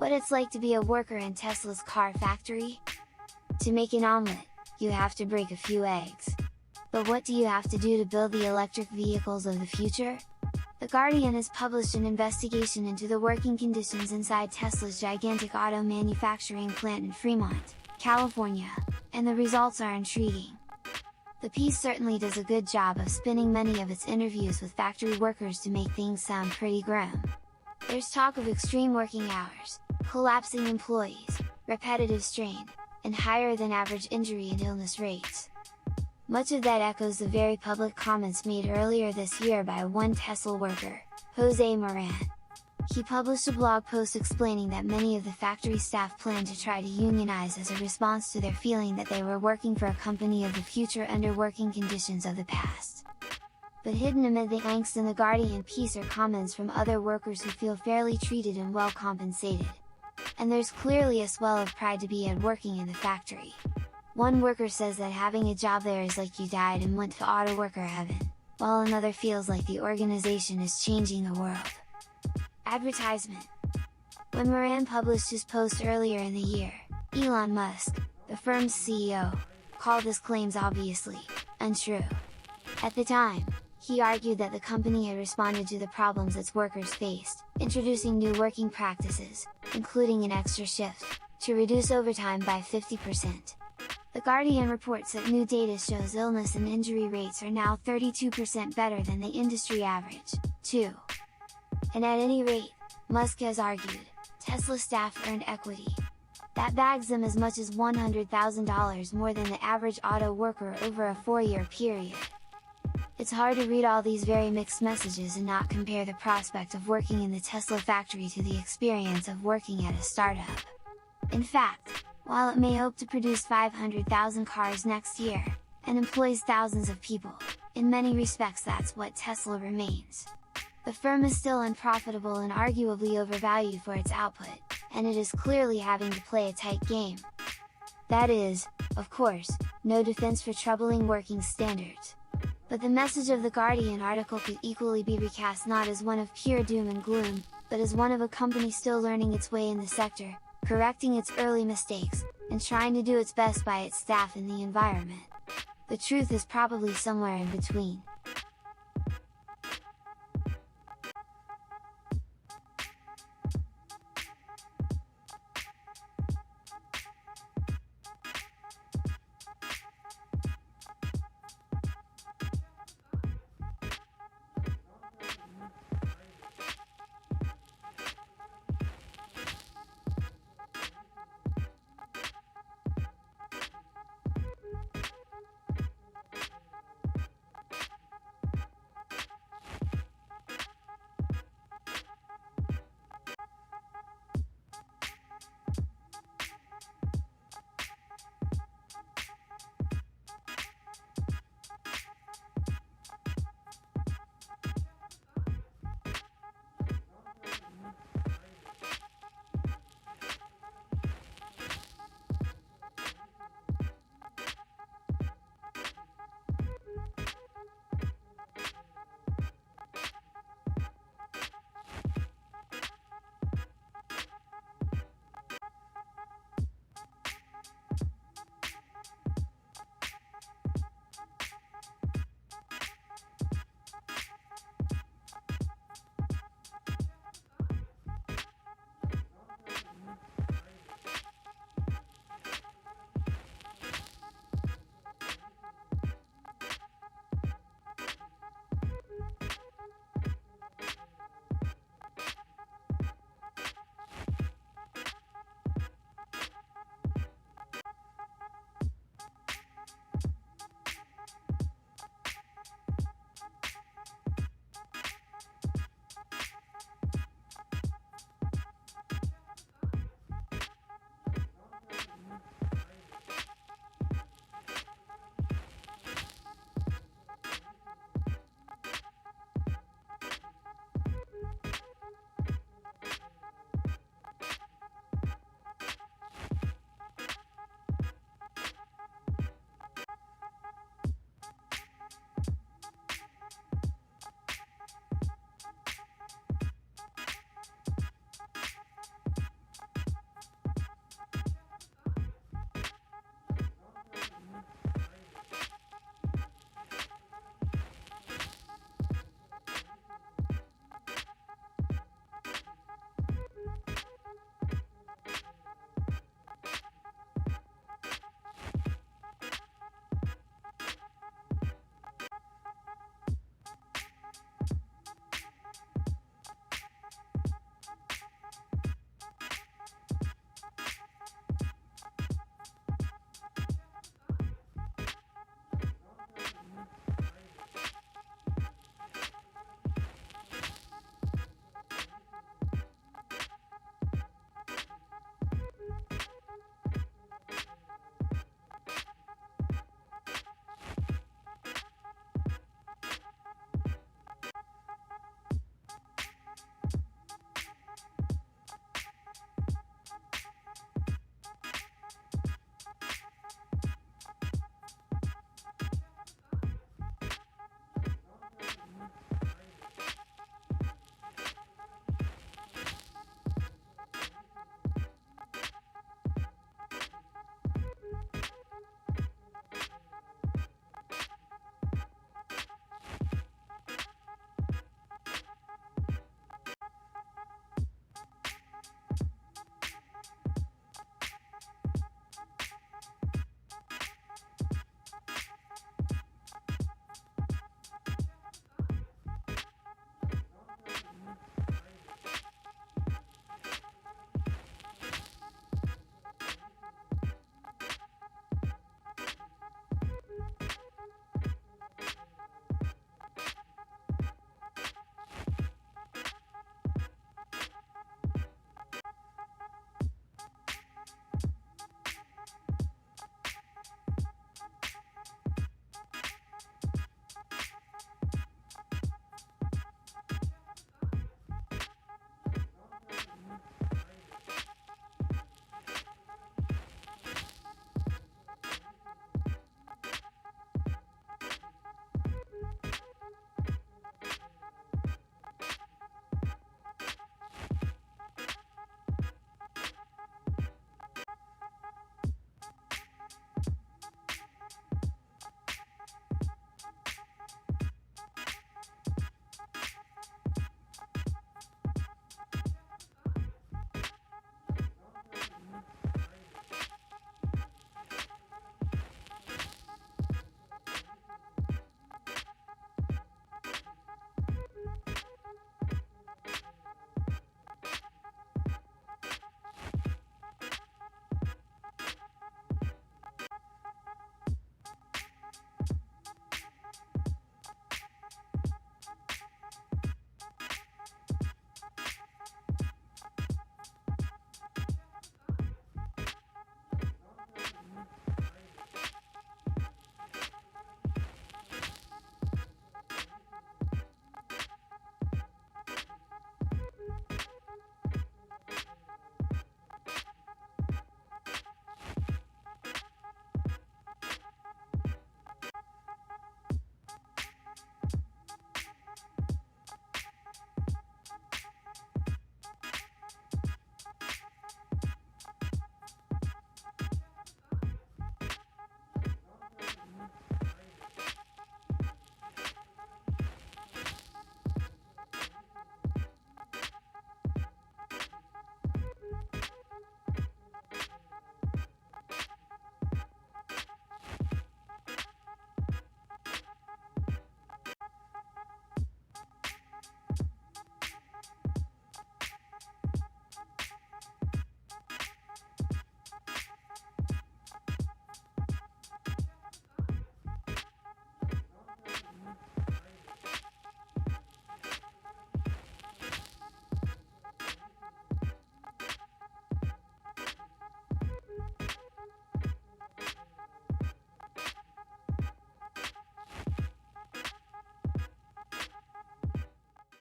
What it's like to be a worker in Tesla's car factory? To make an omelet, you have to break a few eggs. But what do you have to do to build the electric vehicles of the future? The Guardian has published an investigation into the working conditions inside Tesla's gigantic auto manufacturing plant in Fremont, California, and the results are intriguing. The piece certainly does a good job of spinning many of its interviews with factory workers to make things sound pretty grim. There's talk of extreme working hours, collapsing employees, repetitive strain, and higher than average injury and illness rates. Much of that echoes the very public comments made earlier this year by one Tesla worker, Jose Moran. He published a blog post explaining that many of the factory staff plan to try to unionize as a response to their feeling that they were working for a company of the future under working conditions of the past. But hidden amid the angst in the Guardian piece are comments from other workers who feel fairly treated and well compensated. And there's clearly a swell of pride to be at working in the factory. One worker says that having a job there is like you died and went to auto worker heaven, while another feels like the organization is changing the world. Advertisement. When Moran published his post earlier in the year, Elon Musk, the firm's CEO, called his claims obviously untrue. At the time, he argued that the company had responded to the problems its workers faced, introducing new working practices, including an extra shift, to reduce overtime by 50%. The Guardian reports that new data shows illness and injury rates are now 32% better than the industry average, too. And at any rate, Musk has argued, Tesla staff earned equity. That bags them as much as $100,000 more than the average auto worker over a 4-year period. It's hard to read all these very mixed messages and not compare the prospect of working in the Tesla factory to the experience of working at a startup. In fact, while it may hope to produce 500,000 cars next year, and employs thousands of people, in many respects that's what Tesla remains. The firm is still unprofitable and arguably overvalued for its output, and it is clearly having to play a tight game. That is, of course, no defense for troubling working standards. But the message of the Guardian article could equally be recast not as one of pure doom and gloom, but as one of a company still learning its way in the sector, correcting its early mistakes, and trying to do its best by its staff and the environment. The truth is probably somewhere in between.